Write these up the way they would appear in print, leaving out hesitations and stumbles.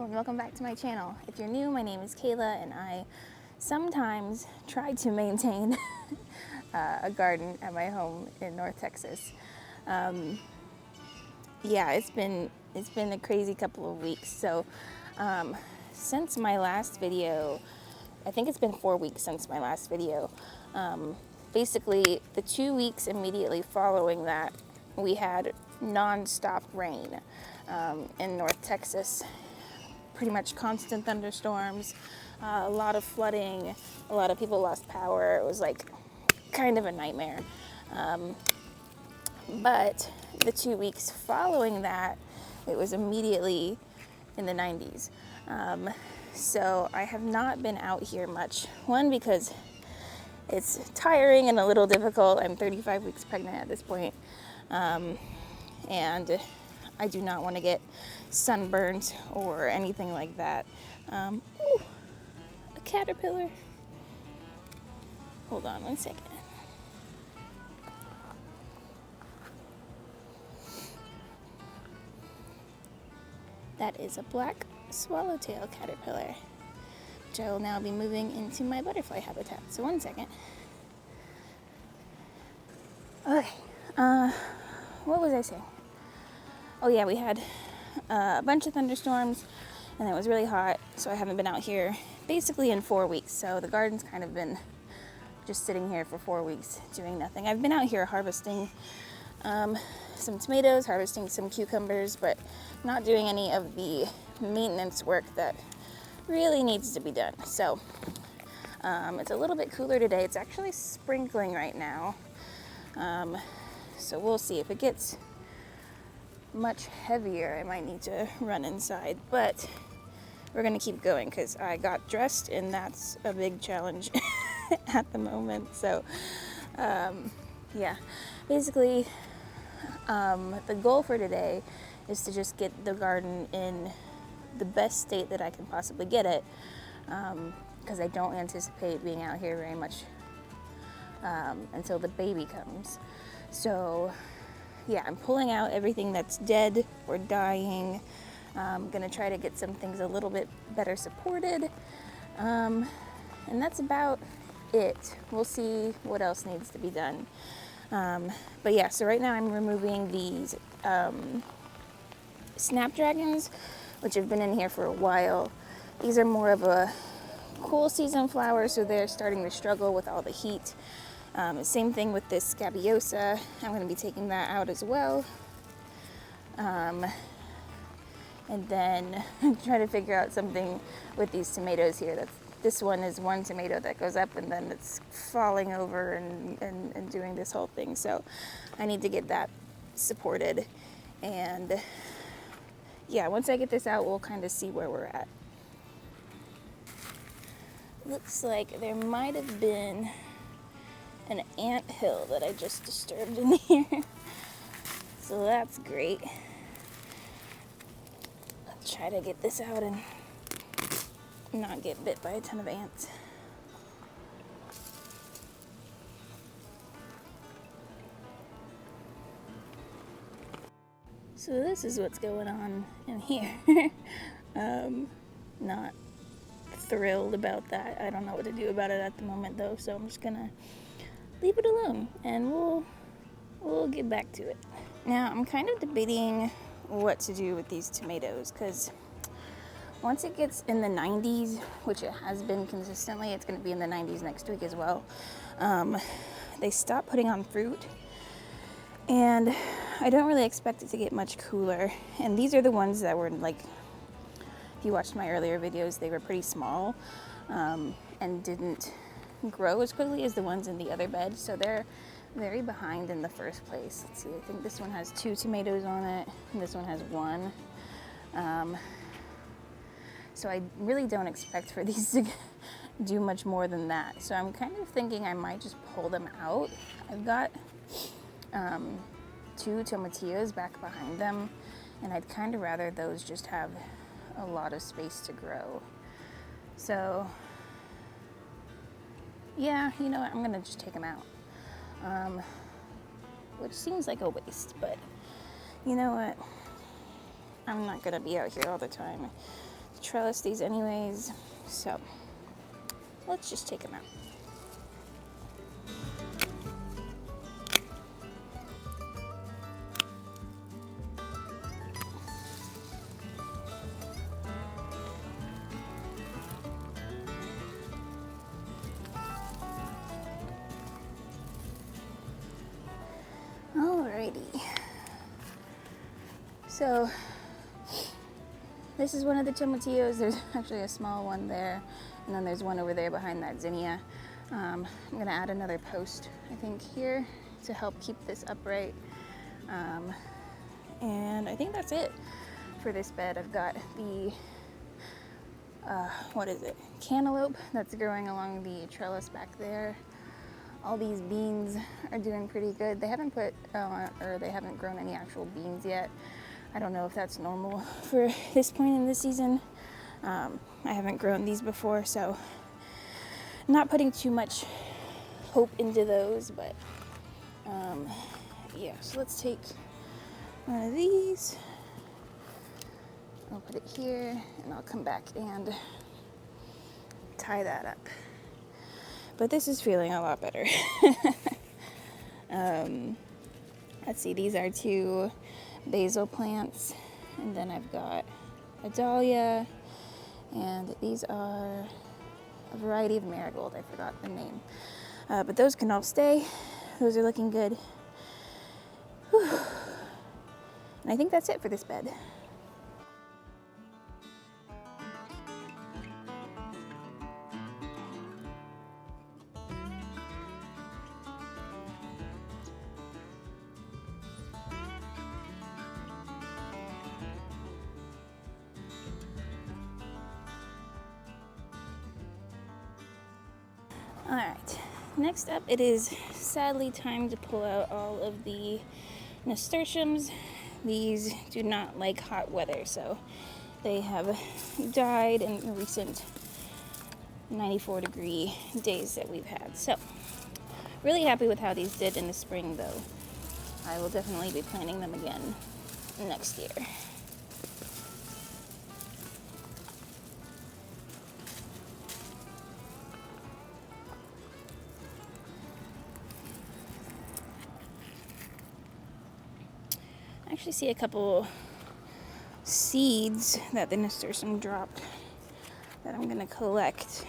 Hello and welcome back to my channel. If you're new, my name is Kayla and I sometimes try to maintain a garden at my home in North Texas. Yeah, it's been a crazy couple of weeks. So since my last video, I think it's been 4 weeks since my last video. Basically, the 2 weeks immediately following that, we had non-stop rain in North Texas. Pretty much constant thunderstorms, a lot of flooding, a lot of people lost power. It was like kind of a nightmare. But the 2 weeks following that, it was immediately in the 90s. So I have not been out here much. One, because it's tiring and a little difficult. I'm 35 weeks pregnant at this point. And I do not want to get sunburnt or anything like that. Ooh, a caterpillar. Hold on 1 second. That is a black swallowtail caterpillar, which I will now be moving into my butterfly habitat. So 1 second. Okay, what was I saying? Oh yeah, we had a bunch of thunderstorms and it was really hot, so I haven't been out here basically in 4 weeks. So the garden's kind of been just sitting here for 4 weeks doing nothing. I've been out here harvesting some tomatoes, harvesting some cucumbers, but not doing any of the maintenance work that really needs to be done. So it's a little bit cooler today. It's actually sprinkling right now. So we'll see. If it gets much heavier, I might need to run inside, but we're gonna keep going because I got dressed and that's a big challenge at the moment. So yeah, basically the goal for today is to just get the garden in the best state that I can possibly get it, because I don't anticipate being out here very much until the baby comes. So yeah, I'm pulling out everything that's dead or dying. I'm gonna try to get some things a little bit better supported. And that's about it. We'll see what else needs to be done. But yeah, so right now I'm removing these snapdragons, which have been in here for a while. These are more of a cool season flower, so they're starting to struggle with all the heat. Same thing with this scabiosa. I'm going to be taking that out as well. And then try to figure out something with these tomatoes here. This one is one tomato that goes up and then it's falling over and doing this whole thing. So I need to get that supported. And yeah, once I get this out, we'll kind of see where we're at. Looks like there might have been an ant hill that I just disturbed in here. So that's great. Let's try to get this out and not get bit by a ton of ants. So this is what's going on in here. Not thrilled about that. I don't know what to do about it at the moment though, so I'm just gonna leave it alone and we'll get back to it. Now I'm kind of debating what to do with these tomatoes, because once it gets in the 90s, which it has been consistently, it's going to be in the 90s next week as well, they stop putting on fruit, and I don't really expect it to get much cooler. And these are the ones that were like, if you watched my earlier videos, they were pretty small and didn't grow as quickly as the ones in the other bed, so they're very behind in the first place. Let's see, I think this one has 2 tomatoes on it and this one has 1. So I really don't expect for these to do much more than that. So I'm kind of thinking I might just pull them out. I've got 2 tomatillos back behind them, and I'd kind of rather those just have a lot of space to grow. So yeah, you know what, I'm gonna just take them out. Which seems like a waste, but you know what? I'm not gonna be out here all the time. trellis these anyways, so let's just take them out. Alrighty. So this is one of the tomatillos. There's actually a small one there, and then there's one over there behind that zinnia. I'm gonna add another post, I think, here to help keep this upright. And I think that's it for this bed. I've got the, what is it? Cantaloupe that's growing along the trellis back there. All these beans are doing pretty good. They haven't they haven't grown any actual beans yet. I don't know if that's normal for this point in the season. I haven't grown these before, so not putting too much hope into those, but yeah, so let's take one of these. I'll put it here, and I'll come back and tie that up. But this is feeling a lot better. Let's see, these are 2 basil plants, and then I've got a dahlia, and these are a variety of marigold. I forgot the name. But those can all stay. Those are looking good. Whew. And I think that's it for this bed. All right, next up, it is sadly time to pull out all of the nasturtiums. These do not like hot weather, so they have died in the recent 94-degree days that we've had. So, really happy with how these did in the spring, though. I will definitely be planting them again next year. I actually see a couple seeds that the nasturtium dropped that I'm gonna collect.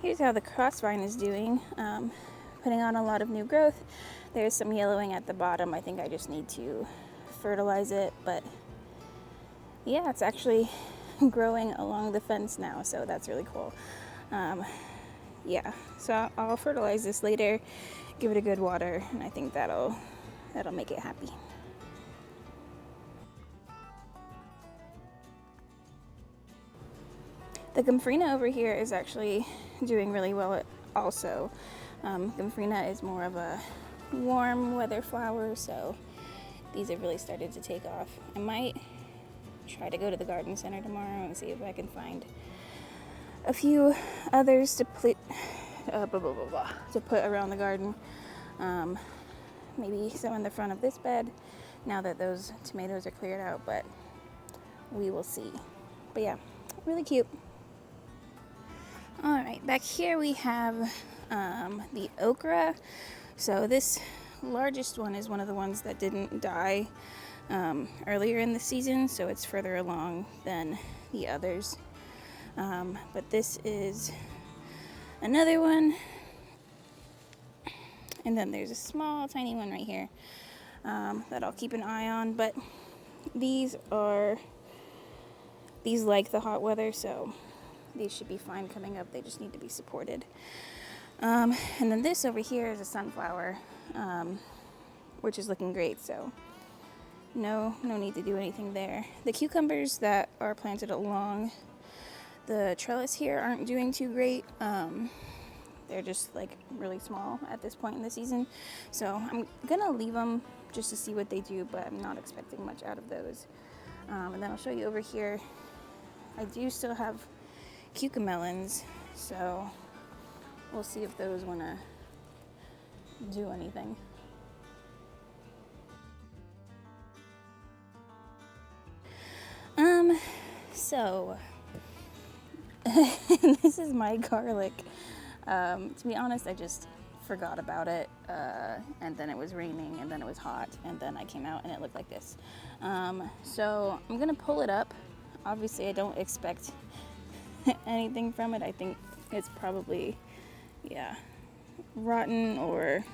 Here's how the crossvine is doing. Putting on a lot of new growth. There's some yellowing at the bottom. I think I just need to fertilize it, but yeah, it's actually growing along the fence now, so that's really cool. Yeah, so I'll fertilize this later, give it a good water, and I think that'll make it happy. The Gomphrena over here is actually doing really well also. Gomphrena is more of a warm weather flower, so these have really started to take off. I might try to go to the garden center tomorrow and see if I can find a few others to put around the garden. Maybe some in the front of this bed now that those tomatoes are cleared out, but we will see. But yeah, really cute. All right, back here we have the okra. So this largest one is one of the ones that didn't die earlier in the season, so it's further along than the others. But this is another one, and then there's a small tiny one right here that I'll keep an eye on. But these like the hot weather, so these should be fine coming up. They just need to be supported. And then this over here is a sunflower, which is looking great, so no need to do anything there. The cucumbers that are planted along the trellis here aren't doing too great. They're just like really small at this point in the season, so I'm gonna leave them just to see what they do, but I'm not expecting much out of those. And then I'll show you over here I do still have cucamelons, so we'll see if those want to do anything. So this is my garlic. To be honest, I just forgot about it, and then it was raining, and then it was hot, and then I came out and it looked like this. So I'm gonna pull it up. Obviously, I don't expect anything from it. I think it's probably, yeah, rotten or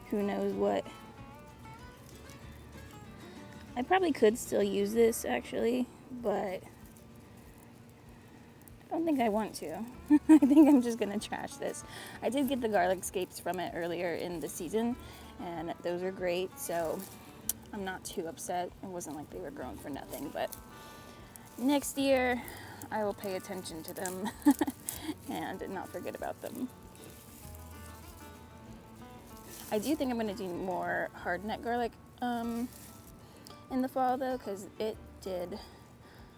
who knows what. I probably could still use this actually, but I don't think I want to. I think I'm just gonna trash this. I did get the garlic scapes from it earlier in the season, and those are great, so I'm not too upset. It wasn't like they were grown for nothing, but next year I will pay attention to them and not forget about them. I do think I'm gonna do more hard neck garlic in the fall though, because it did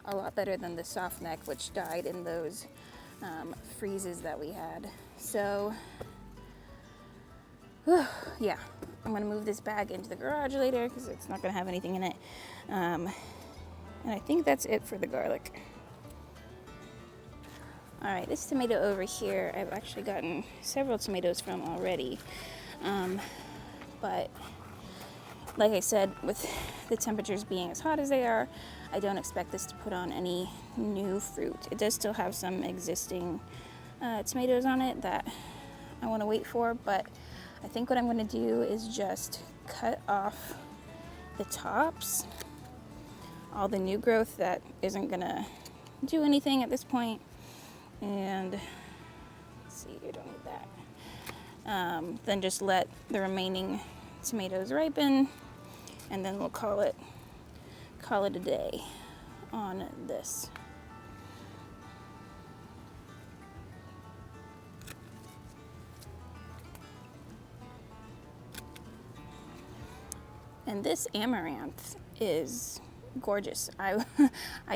a lot better than the soft neck, which died in those freezes that we had. So yeah, I'm gonna move this bag into the garage later because it's not gonna have anything in it. And I think that's it for the garlic. All right, this tomato over here, I've actually gotten several tomatoes from already. But like I said, with the temperatures being as hot as they are, I don't expect this to put on any new fruit. It does still have some existing tomatoes on it that I want to wait for, but I think what I'm going to do is just cut off the tops, all the new growth that isn't going to do anything at this point, and let's see, you don't need that. Then just let the remaining tomatoes ripen, and then we'll call it a day on this. And this amaranth is gorgeous. I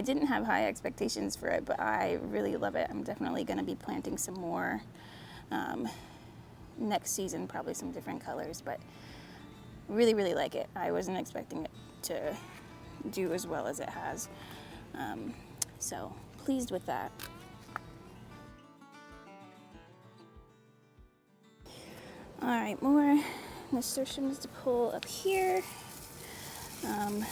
didn't have high expectations for it, but I really love it. I'm definitely going to be planting some more next season, probably some different colors, but really like it. I wasn't expecting it to do as well as it has, so pleased with that. All right, more nasturtiums to pull up here, and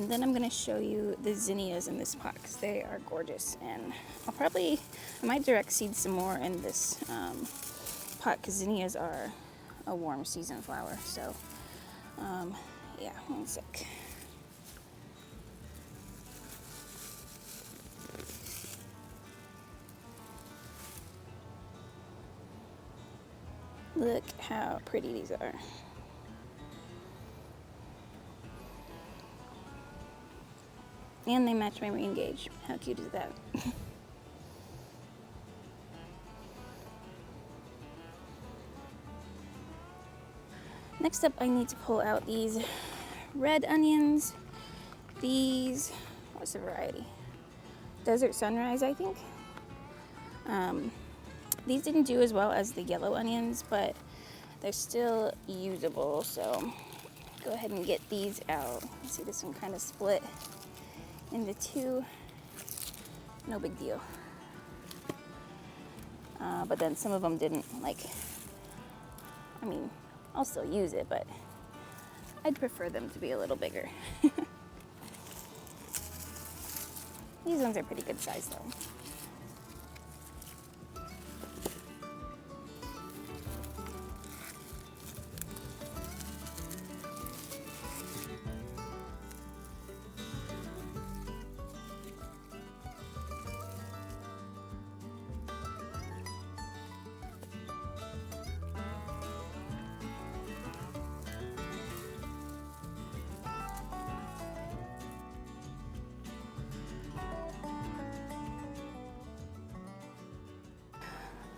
then I'm going to show you the zinnias in this pot because they are gorgeous, and I might direct seed some more in this pot because zinnias are a warm season flower. So yeah, one sec. Look how pretty these are. And they match my rain gauge. How cute is that? Next up, I need to pull out these red onions. These, what's the variety? Desert Sunrise, I think. These didn't do as well as the yellow onions, but they're still usable, so go ahead and get these out. You see this one kind of split into two. No big deal. But then some of them didn't, I mean, I'll still use it, but I'd prefer them to be a little bigger. These ones are pretty good size though.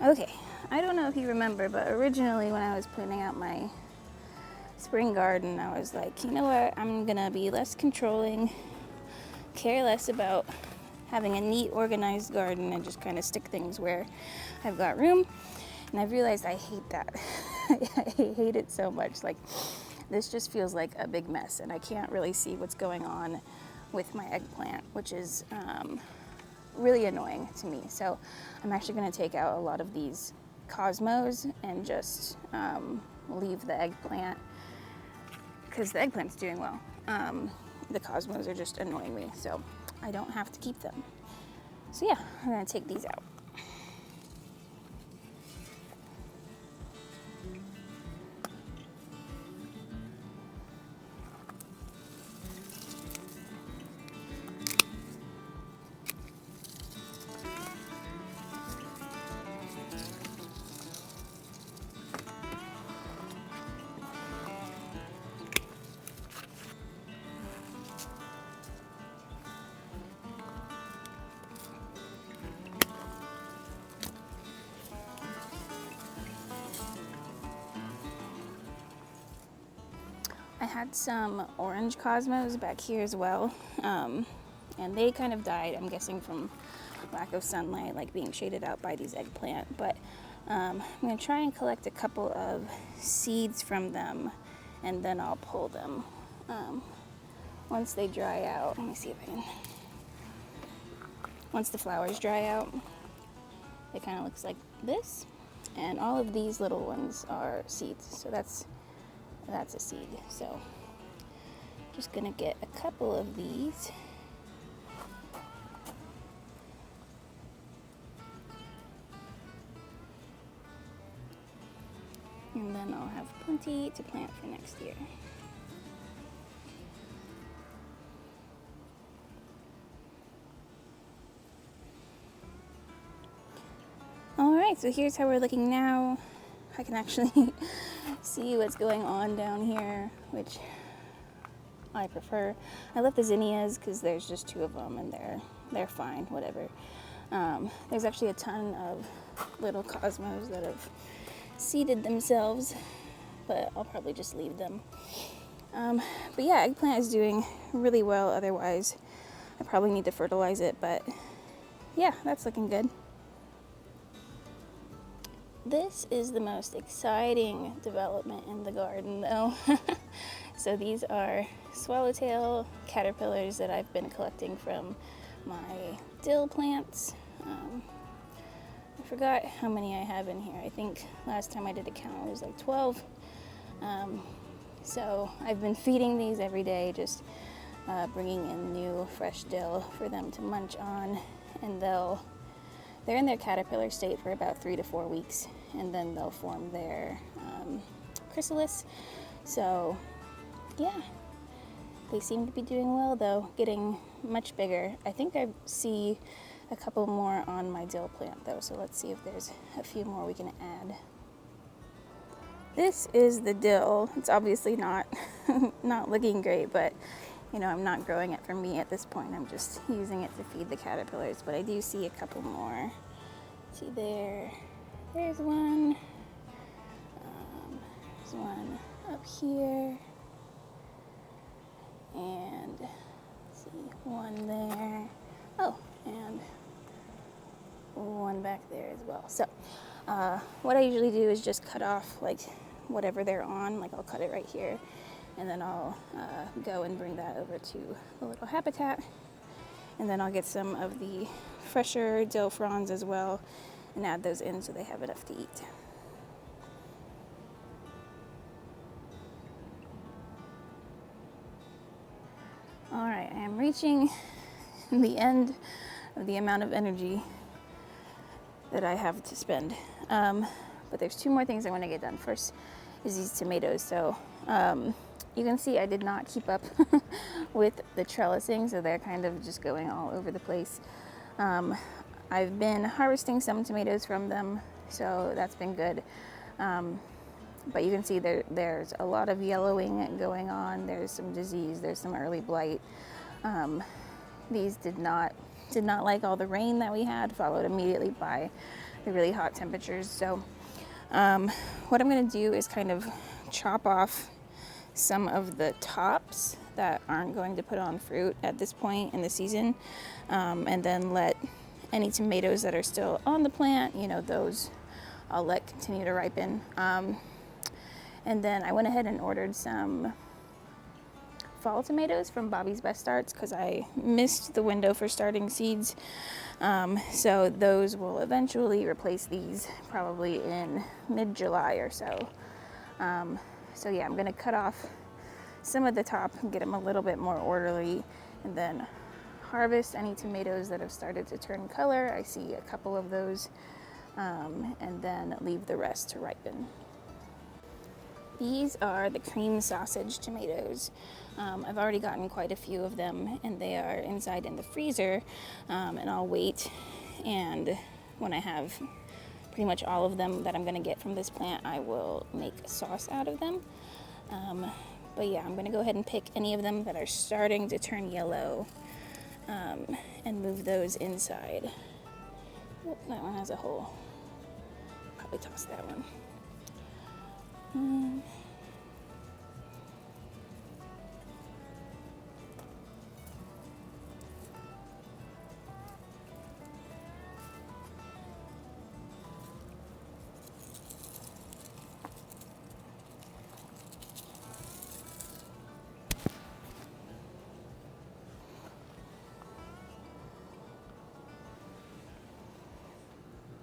Okay, I don't know if you remember, but originally when I was planning out my spring garden, I was like, you know what, I'm gonna be less controlling, care less about having a neat, organized garden, and just kind of stick things where I've got room. And I've realized I hate that. I hate it so much. Like, this just feels like a big mess, and I can't really see what's going on with my eggplant, which is really annoying to me. So I'm actually going to take out a lot of these cosmos and just leave the eggplant, because the eggplant's doing well. The cosmos are just annoying me, so I don't have to keep them. So yeah, I'm going to take these out. I had some orange cosmos back here as well, and they kind of died, I'm guessing from lack of sunlight, like being shaded out by these eggplant. But I'm going to try and collect a couple of seeds from them, and then I'll pull them once they dry out. Let me see if I can. Once the flowers dry out, it kind of looks like this, and all of these little ones are seeds. So that's a seed. So just gonna get a couple of these. And then I'll have plenty to plant for next year. Alright, so here's how we're looking now. I can actually see what's going on down here, which I prefer. I left the zinnias because there's just 2 of them, and they're fine, whatever. There's actually a ton of little cosmos that have seeded themselves, but I'll probably just leave them. But yeah, eggplant is doing really well otherwise. I probably need to fertilize it, but yeah, that's looking good. This is the most exciting development in the garden, though. So these are swallowtail caterpillars that I've been collecting from my dill plants. I forgot how many I have in here. I think last time I did a count it was like 12. So I've been feeding these every day, just bringing in new fresh dill for them to munch on, and they're in their caterpillar state for about 3 to 4 weeks, and then they'll form their chrysalis. So yeah, they seem to be doing well, though, getting much bigger. I think I see a couple more on my dill plant, though, so let's see if there's a few more we can add. This is the dill. It's obviously not not looking great, but you know, I'm not growing it for me at this point. I'm just using it to feed the caterpillars, but I do see a couple more. See there's one. There's one up here. And let's see, one there. Oh, and one back there as well. So what I usually do is just cut off like whatever they're on. Like I'll cut it right here, and then I'll go and bring that over to the little habitat, and then I'll get some of the fresher dill fronds as well and add those in so they have enough to eat. Alright, I am reaching the end of the amount of energy that I have to spend, but there's 2 more things I want to get done. First is these tomatoes. So you can see I did not keep up with the trellising, so they're kind of just going all over the place. I've been harvesting some tomatoes from them, so that's been good. But you can see there's a lot of yellowing going on. There's some disease, there's some early blight. These did not like all the rain that we had, followed immediately by the really hot temperatures. So what I'm going to do is kind of chop off some of the tops that aren't going to put on fruit at this point in the season, and then let any tomatoes that are still on the plant, you know, those I'll let continue to ripen. And then I went ahead and ordered some fall tomatoes from Bobby's Best Starts because I missed the window for starting seeds. So those will eventually replace these probably in mid-July or so. So yeah, I'm gonna cut off some of the top and get them a little bit more orderly, and then harvest any tomatoes that have started to turn color. I see a couple of those, and then leave the rest to ripen. These are the cream sausage tomatoes. I've already gotten quite a few of them, and they are inside in the freezer, and I'll wait, and when I have pretty much all of them that I'm going to get from this plant, I will make a sauce out of them. But yeah, I'm going to go ahead and pick any of them that are starting to turn yellow, and move those inside. Oh, that one has a hole. Probably toss that one.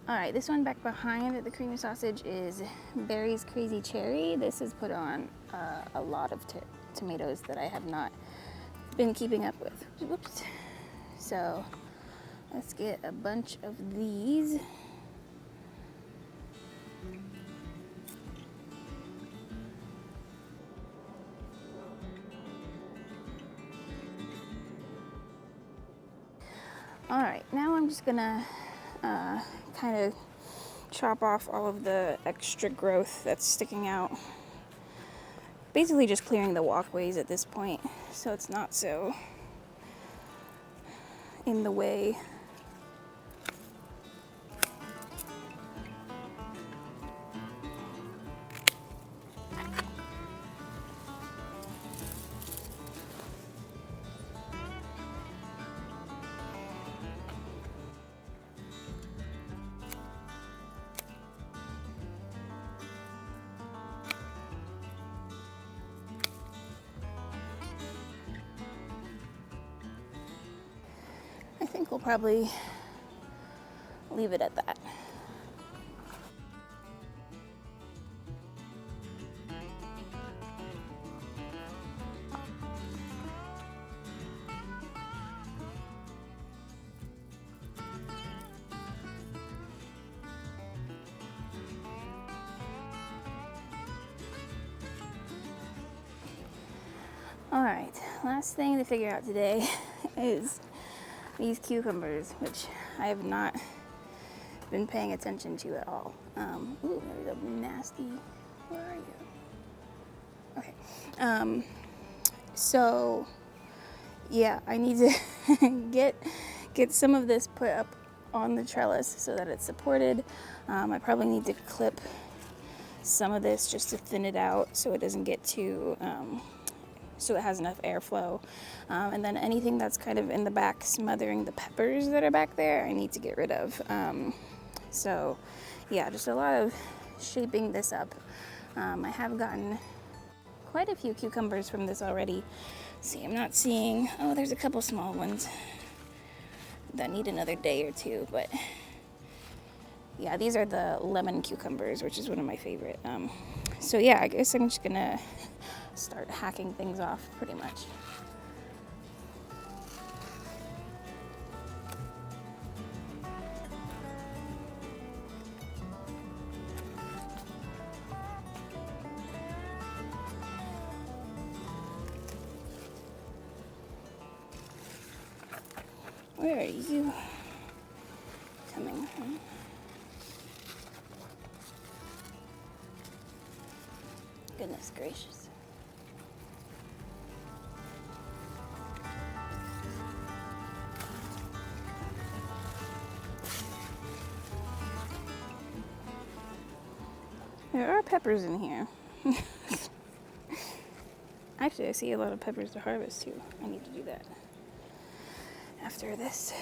All right, this one back behind the creamy sausage is Barry's Crazy Cherry. This has put on a lot of tomatoes that I have not been keeping up with. Whoops. So let's get a bunch of these. All right, now I'm just gonna kind of chop off all of the extra growth that's sticking out. Basically just clearing the walkways at this point, so it's not so in the way. I think we'll probably leave it at that. All right, last thing to figure out today is these cucumbers, which I have not been paying attention to at all. Ooh, there's a nasty, where are you? Okay, so yeah, I need to get some of this put up on the trellis so that it's supported. I probably need to clip some of this just to thin it out so it doesn't get too, so it has enough airflow. And then anything that's kind of in the back smothering the peppers that are back there, I need to get rid of. So yeah, just a lot of shaping this up. I have gotten quite a few cucumbers from this already. See, I'm not seeing, oh, there's a couple small ones that need another day or two, but yeah, these are the lemon cucumbers, which is one of my favorite. So yeah, I guess I'm just gonna start hacking things off pretty much. Where are you coming from? Goodness gracious. There are peppers in here. Actually, I see a lot of peppers to harvest too. I need to do that after this.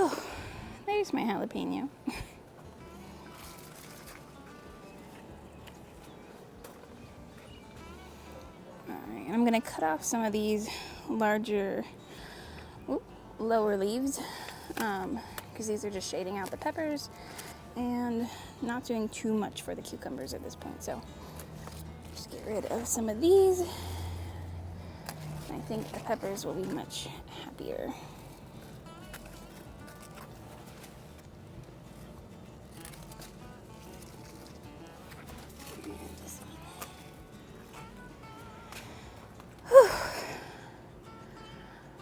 Oh, there's my jalapeno. Alright, and I'm going to cut off some of these larger, lower leaves, because these are just shading out the peppers and not doing too much for the cucumbers at this point. So just get rid of some of these. I think the peppers will be much happier.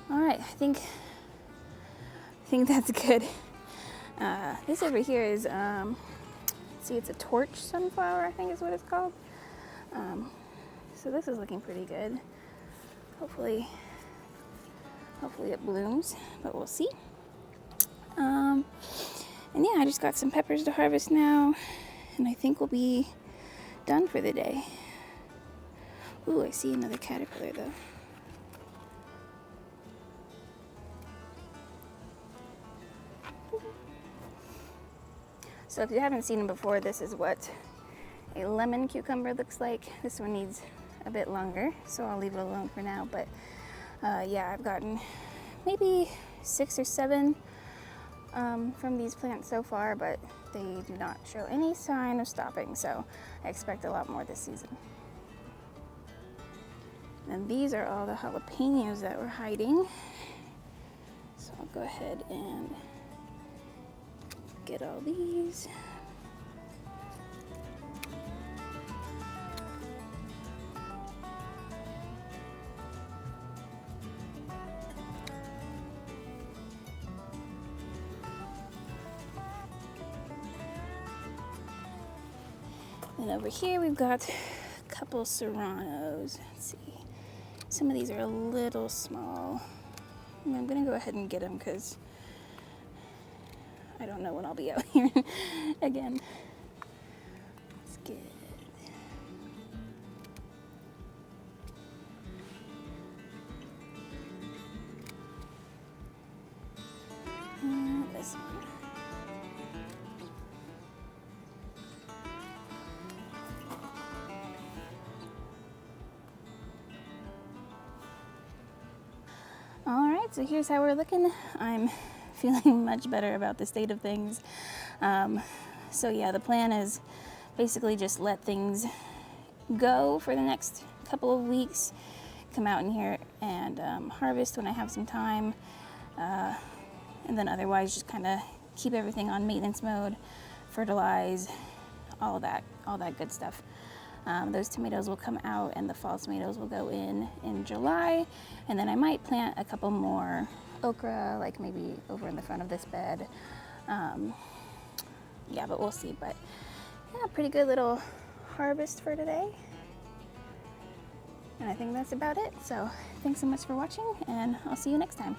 Alright, I think that's good. This over here is, see, it's a torch sunflower, I think is what it's called. So this is looking pretty good. Hopefully it blooms, but we'll see. And yeah, I just got some peppers to harvest now, and I think we'll be done for the day. Ooh, I see another caterpillar though. So if you haven't seen them before, this is what a lemon cucumber looks like. This one needs a bit longer, so I'll leave it alone for now. But yeah, I've gotten maybe 6 or 7 from these plants so far, but they do not show any sign of stopping, so I expect a lot more this season. And these are all the jalapenos that we're hiding. So I'll go ahead and get all these. And over here we've got a couple serranos. Let's see. Some of these are a little small. And I'm gonna go ahead and get them because I don't know when I'll be out here again. Let's get this one. All right, so here's how we're looking. I'm feeling much better about the state of things. So yeah, the plan is basically just let things go for the next couple of weeks, come out in here and harvest when I have some time, and then otherwise just kind of keep everything on maintenance mode, fertilize, all that good stuff. Those tomatoes will come out and the fall tomatoes will go in July, and then I might plant a couple more okra, like maybe over in the front of this bed. Yeah, but we'll see. But yeah, pretty good little harvest for today. And I think that's about it. So thanks so much for watching, and I'll see you next time.